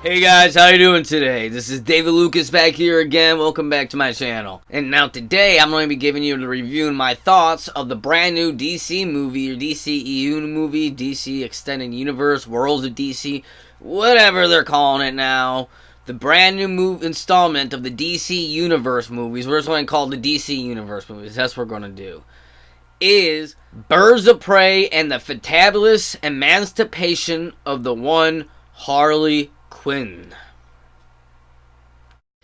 Hey guys, how you doing today? This is David Lucas back here again. Welcome back to my channel. And now today I'm going to be giving you the review and my thoughts of the brand new DC movie, or DCEU movie, DC Extended Universe, Worlds of DC, whatever they're calling it now. The brand new installment of the DC Universe movies. We're just going to call it the DC Universe movies. That's what we're going to do. Is Birds of Prey and the Fantabulous Emancipation of the One Harley Quinn.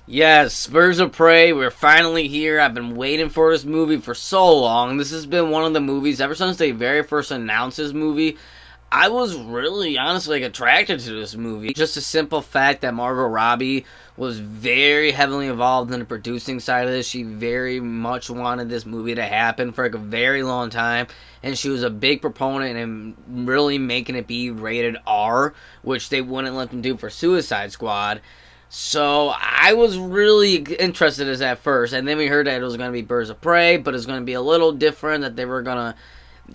Yes, Birds of Prey, we're finally here. I've been waiting for this movie for so long. This has been one of the movies, ever since they very first announced this movie, I was really, honestly, attracted to this movie. Just the simple fact that Margot Robbie was very heavily involved in the producing side of this. She very much wanted this movie to happen for like a very long time. And she was a big proponent in really making it be rated R, which they wouldn't let them do for Suicide Squad. So I was really interested in this at first. And then we heard that it was going to be Birds of Prey, but it's going to be a little different, that they were going to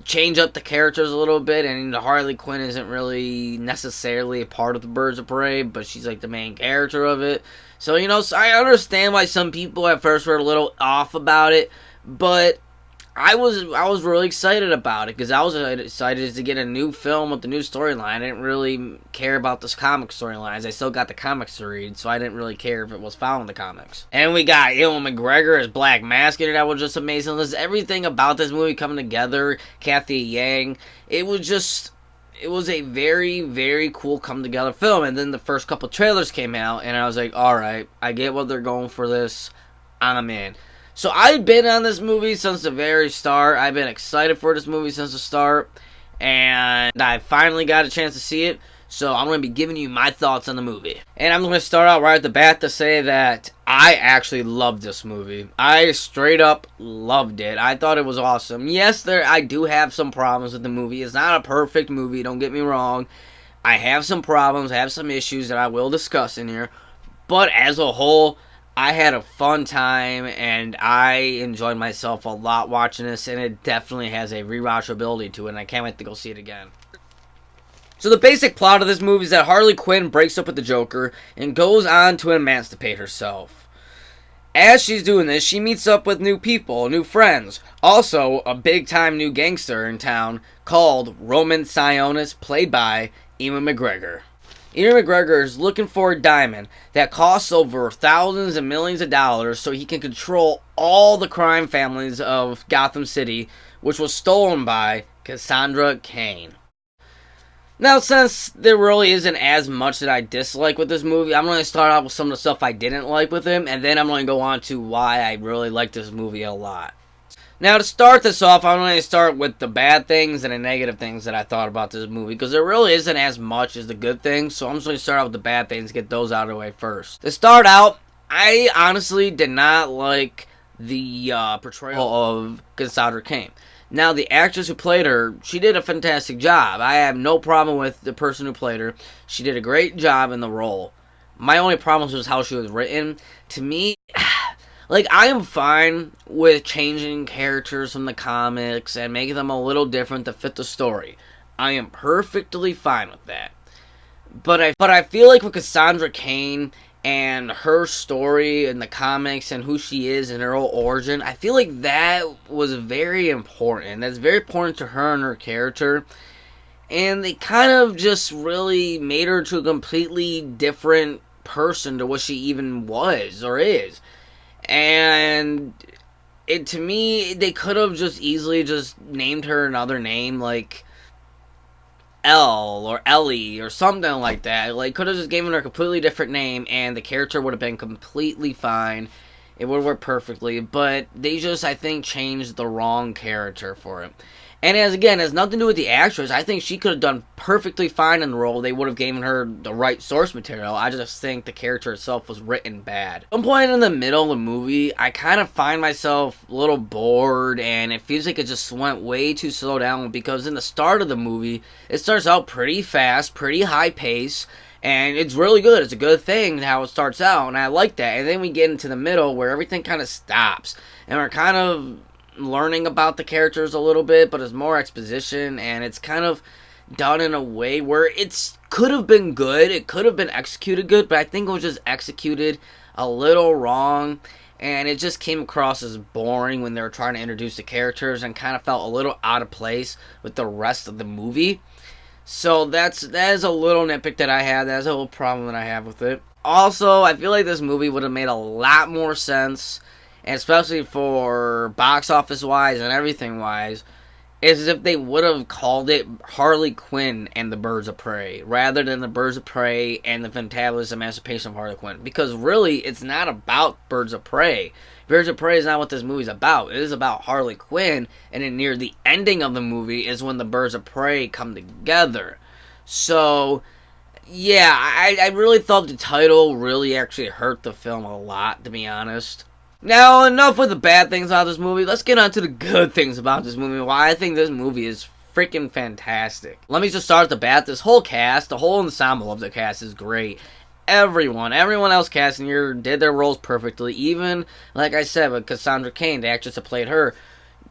change up the characters a little bit, and Harley Quinn isn't really necessarily a part of the Birds of Prey, but she's like the main character of it. So, you know, so I understand why some people at first were a little off about it, but I was really excited about it, because I was excited to get a new film with the new storyline. I didn't really care about this comic storylines. I still got the comics to read, so I didn't really care if it was following the comics. And we got Ewan McGregor as Black Mask, and that was just amazing. There's everything about this movie coming together. Kathy Yang. It was a very, very cool come-together film. And then the first couple trailers came out, and I was like, alright, I get what they're going for this. I'm in. So I've been on this movie since the very start. I've been excited for this movie since the start. And I finally got a chance to see it. So I'm going to be giving you my thoughts on the movie. And I'm going to start out right at the bat to say that I actually loved this movie. I straight up loved it. I thought it was awesome. Yes, I do have some problems with the movie. It's not a perfect movie, don't get me wrong. I have some problems, I have some issues that I will discuss in here. But as a whole, I had a fun time, and I enjoyed myself a lot watching this, and it definitely has a rewatchability to it, and I can't wait to go see it again. So the basic plot of this movie is that Harley Quinn breaks up with the Joker and goes on to emancipate herself. As she's doing this, she meets up with new people, new friends. Also, a big-time new gangster in town called Roman Sionis, played by Ewan McGregor. Ewan McGregor is looking for a diamond that costs over thousands and millions of dollars so he can control all the crime families of Gotham City, which was stolen by Cassandra Cain. Now, since there really isn't as much that I dislike with this movie, I'm going to start out with some of the stuff I didn't like with him, and then I'm going to go on to why I really like this movie a lot. Now, to start this off, I'm going to start with the bad things and the negative things that I thought about this movie, because there really isn't as much as the good things, so I'm just going to start out with the bad things, get those out of the way first. To start out, I honestly did not like the portrayal of Cassandra Cain. Now, the actress who played her, she did a fantastic job. I have no problem with the person who played her. She did a great job in the role. My only problem was how she was written. To me, like, I am fine with changing characters from the comics and making them a little different to fit the story. I am perfectly fine with that. But I feel like with Cassandra Cain and her story in the comics and who she is and her whole origin, I feel like that was very important. That's very important to her and her character. And they kind of just really made her to a completely different person to what she even was or is. And to me, they could have just easily just named her another name, like Elle or Ellie or something like that. Like, could have just given her a completely different name, and the character would have been completely fine. It would have worked perfectly, but they just, I think, changed the wrong character for it. And has nothing to do with the actress. I think she could have done perfectly fine in the role. They would have given her the right source material. I just think the character itself was written bad. At some point in the middle of the movie, I kind of find myself a little bored, and it feels like it just went way too slow down, because in the start of the movie, it starts out pretty fast, pretty high pace, and it's really good. It's a good thing how it starts out, and I like that. And then we get into the middle where everything kind of stops, and we're kind of learning about the characters a little bit, but it's more exposition, and it's kind of done in a way where it's could have been good, it could have been executed good, but I think it was just executed a little wrong, and it just came across as boring when they were trying to introduce the characters and kind of felt a little out of place with the rest of the movie. So that is a little nitpick that I have. That's a little problem that I have with it. Also, I feel like this movie would have made a lot more sense, and especially for box office wise and everything wise, is if they would have called it Harley Quinn and the Birds of Prey, rather than the Birds of Prey and the Fantabulous Emancipation of Harley Quinn. Because really, it's not about Birds of Prey. Birds of Prey is not what this movie's about. It is about Harley Quinn, and then near the ending of the movie is when the Birds of Prey come together. So, yeah, I really thought the title really actually hurt the film a lot, to be honest. Now, enough with the bad things about this movie. Let's get on to the good things about this movie. Why I think this movie is freaking fantastic. Let me just start at the bat. This whole cast, the whole ensemble of the cast is great. Everyone else cast in here did their roles perfectly. Even, like I said, with Cassandra Cain, the actress that played her,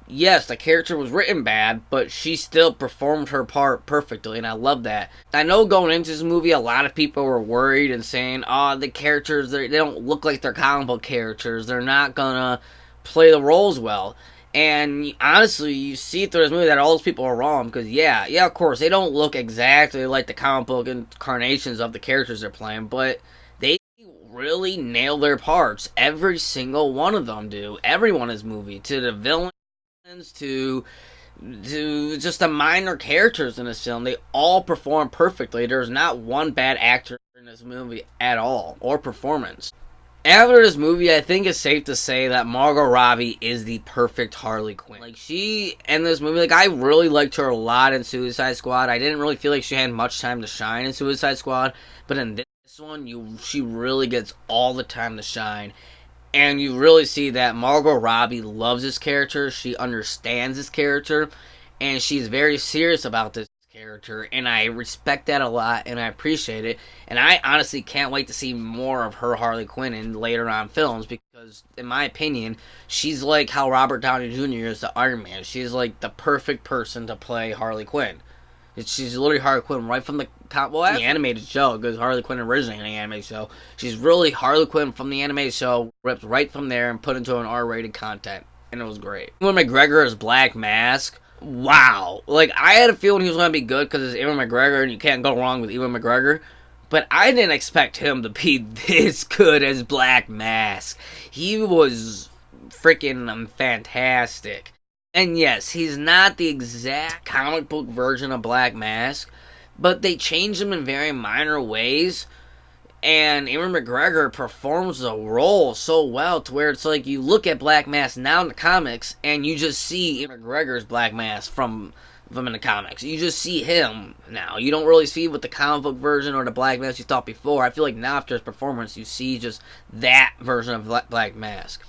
yes, the character was written bad, but she still performed her part perfectly, and I love that. I know going into this movie, a lot of people were worried and saying, oh, the characters, they don't look like they're comic book characters. They're not gonna play the roles well. And honestly, you see through this movie that all those people are wrong, because yeah, of course, they don't look exactly like the comic book incarnations of the characters they're playing, but they really nail their parts. Every single one of them do. Everyone in this movie, to the villain, to just the minor characters in this film, they all perform perfectly. There's not one bad actor in this movie at all, or performance. After this movie, I think it's safe to say that Margot Robbie is the perfect Harley Quinn. Like, she, in this movie, like, I really liked her a lot in Suicide Squad. I didn't really feel like she had much time to shine in Suicide Squad, but in this one, she really gets all the time to shine. And you really see that Margot Robbie loves this character, she understands this character, and she's very serious about this character, and I respect that a lot, and I appreciate it, and I honestly can't wait to see more of her Harley Quinn in later on films, because, in my opinion, she's like how Robert Downey Jr. is to Iron Man. She's like the perfect person to play Harley Quinn. She's literally Harley Quinn right from the animated show, because Harley Quinn originally in the animated show. She's really Harley Quinn from the animated show, ripped right from there and put into an R-rated content, and it was great. Ewan McGregor as Black Mask, wow. Like, I had a feeling he was going to be good because it's Ewan McGregor, and you can't go wrong with Ewan McGregor, but I didn't expect him to be this good as Black Mask. He was freaking fantastic. And yes, he's not the exact comic book version of Black Mask, but they changed him in very minor ways, and Ewan McGregor performs the role so well to where it's like you look at Black Mask now in the comics, and you just see Ewan McGregor's Black Mask from in the comics. You just see him now. You don't really see with the comic book version or the Black Mask you thought before. I feel like now after his performance, you see just that version of Black Mask.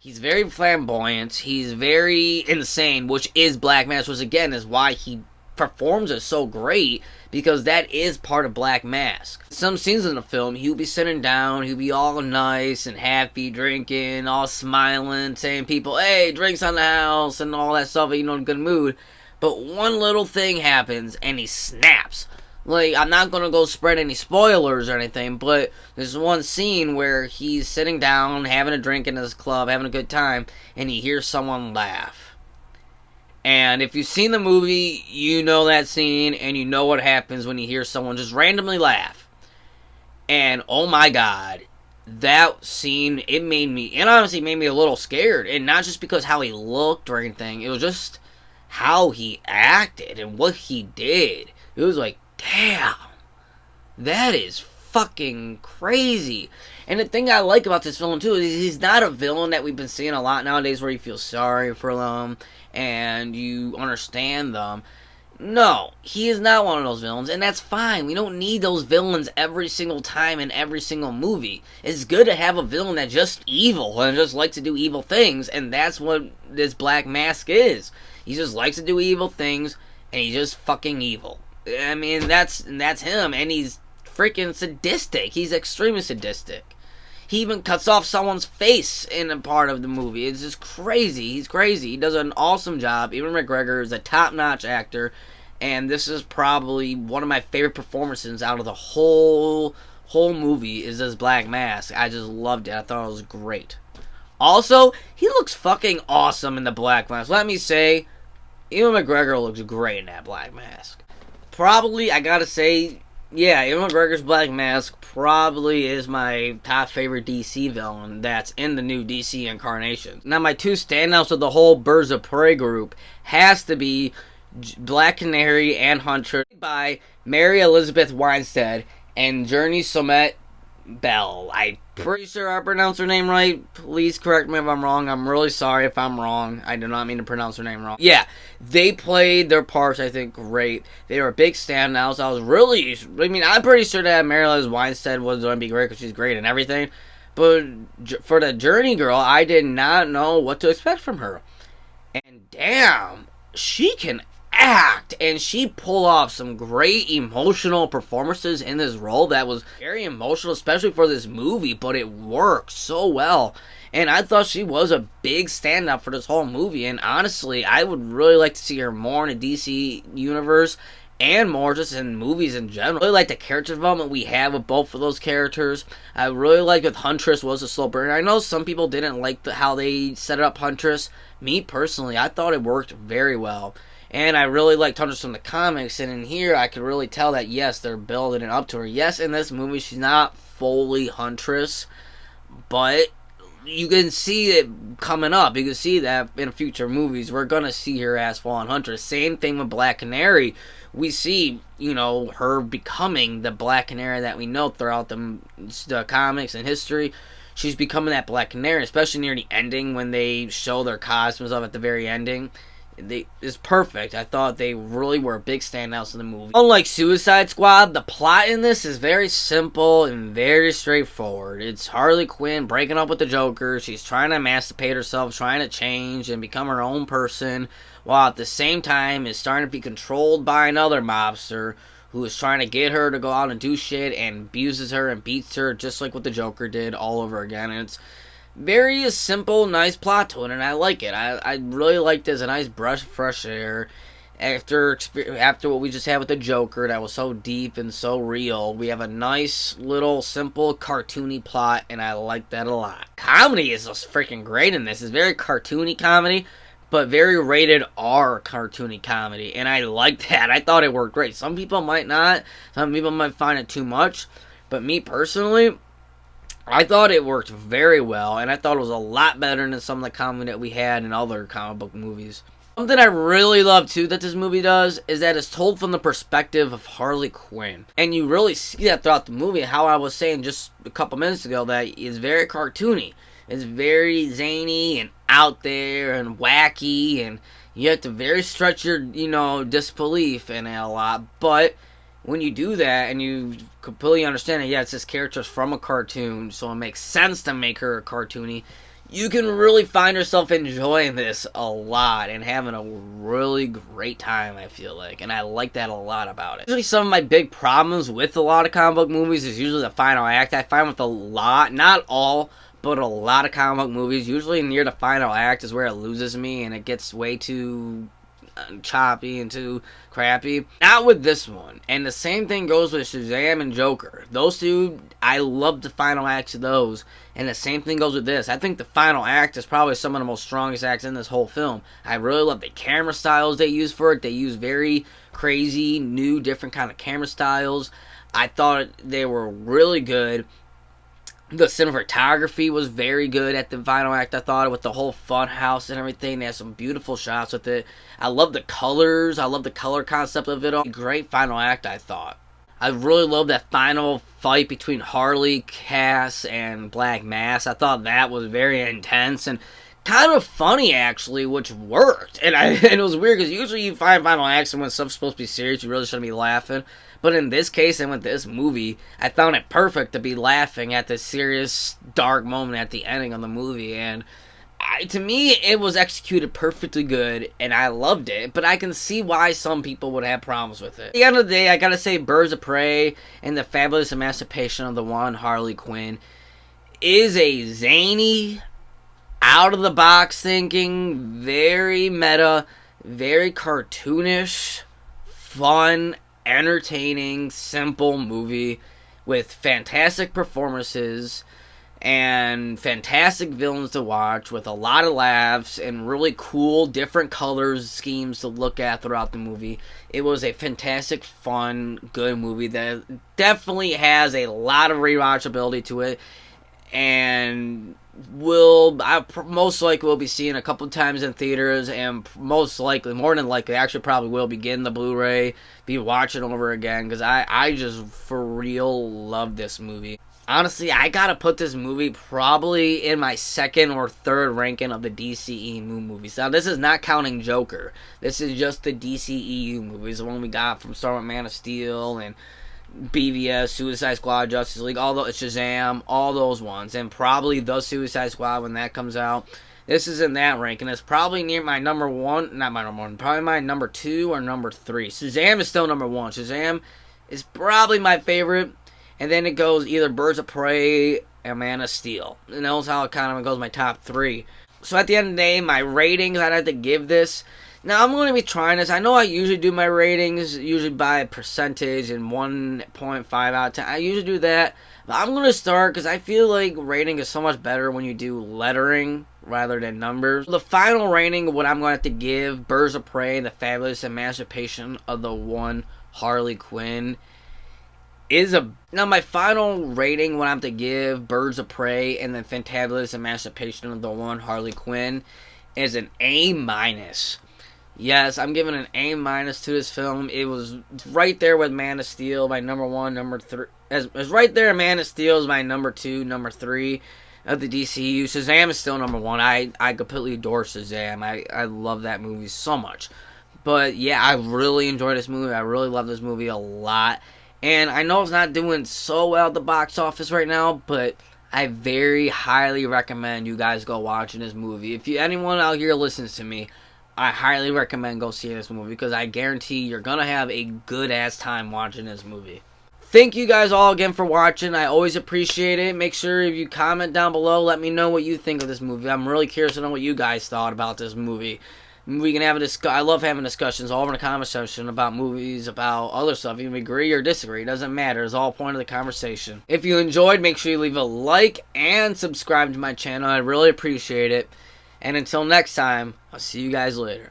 He's very flamboyant. He's very insane, which is Black Mask, which again is why he performs it so great, because that is part of Black Mask. Some scenes in the film, he'll be sitting down, he'll be all nice and happy, drinking, all smiling, saying people, hey, drinks on the house, and all that stuff, in a good mood. But one little thing happens, and he snaps. Like, I'm not going to go spread any spoilers or anything, but there's one scene where he's sitting down, having a drink in his club, having a good time, and he hears someone laugh. And if you've seen the movie, you know that scene, and you know what happens when you hear someone just randomly laugh. And, oh my god, that scene, it honestly made me a little scared. And not just because how he looked or anything, it was just how he acted and what he did. It was like, damn, that is fucking crazy. And the thing I like about this villain too is he's not a villain that we've been seeing a lot nowadays where you feel sorry for them and you understand them. No, he is not one of those villains, and that's fine. We don't need those villains every single time in every single movie. It's good to have a villain that's just evil and just likes to do evil things, and that's what this Black Mask is. He just likes to do evil things, and he's just fucking evil. I mean, that's him, and he's freaking sadistic. He's extremely sadistic. He even cuts off someone's face in a part of the movie. It's just crazy. He's crazy. He does an awesome job. Ewan McGregor is a top-notch actor, and this is probably one of my favorite performances out of the whole movie is this Black Mask. I just loved it. I thought it was great. Also, he looks fucking awesome in the Black Mask. Let me say, Ewan McGregor looks great in that Black Mask. Probably, I gotta say, yeah, Ewan McGregor's Black Mask probably is my top favorite DC villain that's in the new DC incarnation. Now, my two standouts of the whole Birds of Prey group has to be Black Canary and Huntress by Mary Elizabeth Winstead and Journey Somet Bell. I'm pretty sure I pronounced her name right. Please correct me if I'm wrong. I'm really sorry if I'm wrong. I do not mean to pronounce her name wrong. Yeah, they played their parts, I think, great. They were big standouts. I'm pretty sure that Mary Elizabeth Winstead was going to be great because she's great and everything. But for the Journey girl, I did not know what to expect from her. And damn, she can act, and she pulled off some great emotional performances in this role that was very emotional, especially for this movie, but it worked so well. And I thought she was a big standout for this whole movie, and honestly, I would really like to see her more in the DC universe and more just in movies in general. I really like the character development we have with both of those characters. I really like with Huntress was a slow burn. I know some people didn't like how they set up Huntress. Me personally, I thought it worked very well. And I really liked Huntress from the comics, and in here I could really tell that, yes, they're building it up to her. Yes, in this movie she's not fully Huntress, but you can see it coming up. You can see that in future movies we're going to see her as full-on Huntress. Same thing with Black Canary. We see, her becoming the Black Canary that we know throughout the comics and history. She's becoming that Black Canary, especially near the ending when they show their costumes up at the very ending. It's perfect. I thought they really were big standouts in the movie. Unlike Suicide Squad, the plot in this is very simple and very straightforward. It's Harley Quinn breaking up with the Joker. She's trying to emancipate herself, trying to change and become her own person, while at the same time is starting to be controlled by another mobster who is trying to get her to go out and do shit and abuses her and beats her just like what the Joker did all over again. And it's very simple, nice plot to it, and I like it. I really liked it as a nice breath of fresh air. After what we just had with the Joker, that was so deep and so real, we have a nice little simple cartoony plot, and I like that a lot. Comedy is just freaking great in this. It's very cartoony comedy, but very rated R cartoony comedy, and I like that. I thought it worked great. Some people might not. Some people might find it too much, but me personally, I thought it worked very well, and I thought it was a lot better than some of the comedy that we had in other comic book movies. Something I really love, too, that this movie does, is that it's told from the perspective of Harley Quinn. And you really see that throughout the movie, how I was saying just a couple minutes ago, that it's very cartoony. It's very zany and out there and wacky, and you have to very stretch your, disbelief in it a lot, but when you do that and you completely understand that, yeah, it's this character's from a cartoon, so it makes sense to make her cartoony, you can really find yourself enjoying this a lot and having a really great time, I feel like. And I like that a lot about it. Usually some of my big problems with a lot of comic book movies is usually the final act. I find with a lot, not all, but a lot of comic book movies, usually near the final act is where it loses me and it gets way too choppy and too crappy. Not with this one. And the same thing goes with Shazam and Joker. Those two, I love the final acts of those. And the same thing goes with this. I think the final act is probably some of the most strongest acts in this whole film. I really love the camera styles they use for it. They use very crazy, new, different kind of camera styles. I thought they were really good. The cinematography was very good at the final act, I thought, with the whole fun house and everything. They had some beautiful shots with it. I love the colors. I love the color concept of it all. Great final act, I thought. I really love that final fight between Harley, Cass, and Black Mask. I thought that was very intense and kind of funny, actually, which worked. And it was weird, because usually you find final acts and when stuff's supposed to be serious, you really shouldn't be laughing. But in this case and with this movie, I found it perfect to be laughing at this serious, dark moment at the ending of the movie. And to me, it was executed perfectly good, and I loved it. But I can see why some people would have problems with it. At the end of the day, I gotta say Birds of Prey and the Fabulous Emancipation of the One Harley Quinn is a zany, out-of-the-box thinking, very meta, very cartoonish, fun, entertaining, simple movie with fantastic performances and fantastic villains to watch, with a lot of laughs and really cool different colors schemes to look at throughout the movie. It was a fantastic, fun, good movie that definitely has a lot of rewatchability to it, and I most likely will be seeing a couple times in theaters, and most likely, more than likely, actually probably will be getting the Blu-ray, be watching over again, because I just for real love this movie. Honestly, I gotta put this movie probably in my second or third ranking of the DCEU movies. Now, this is not counting Joker. This is just the DCEU movies, the one we got from starting with Man of Steel and BVS, Suicide Squad, Justice League, all those, Shazam, all those ones, and probably the Suicide Squad when that comes out. This is in that ranking. It's probably near my number one, not my number one, probably my number 2 or number 3. Shazam is still number 1. Shazam is probably my favorite. And then it goes either Birds of Prey and Man of Steel. And that's how it kind of goes my top 3. So at the end of the day, my ratings I'd have to give this. Now, I'm going to be trying this. I know I usually do my ratings, usually by percentage and 1.5 out of 10. I usually do that. But I'm going to start because I feel like rating is so much better when you do lettering rather than numbers. The final rating, what I'm going to have to give Birds of Prey, The Fabulous Emancipation of the One Harley Quinn, now my final rating when I have to give Birds of Prey and the Fantabulous Emancipation of the One Harley Quinn is an A-. Yes, I'm giving an A- to this film. It was right there with Man of Steel, my number 1, number 3. It was right there. Man of Steel is my number 2, number 3 of the DCU. Shazam is still number 1. I completely adore Shazam. I love that movie so much. But yeah, I really enjoyed this movie. I really love this movie a lot. And I know it's not doing so well at the box office right now, but I very highly recommend you guys go watching this movie. If anyone out here listens to me, I highly recommend go see this movie, because I guarantee you're going to have a good-ass time watching this movie. Thank you guys all again for watching. I always appreciate it. Make sure if you comment down below, let me know what you think of this movie. I'm really curious to know what you guys thought about this movie. We can have I love having discussions all over the comment section about movies, about other stuff. You can agree or disagree. It doesn't matter. It's all point of the conversation. If you enjoyed, make sure you leave a like and subscribe to my channel. I really appreciate it. And until next time, I'll see you guys later.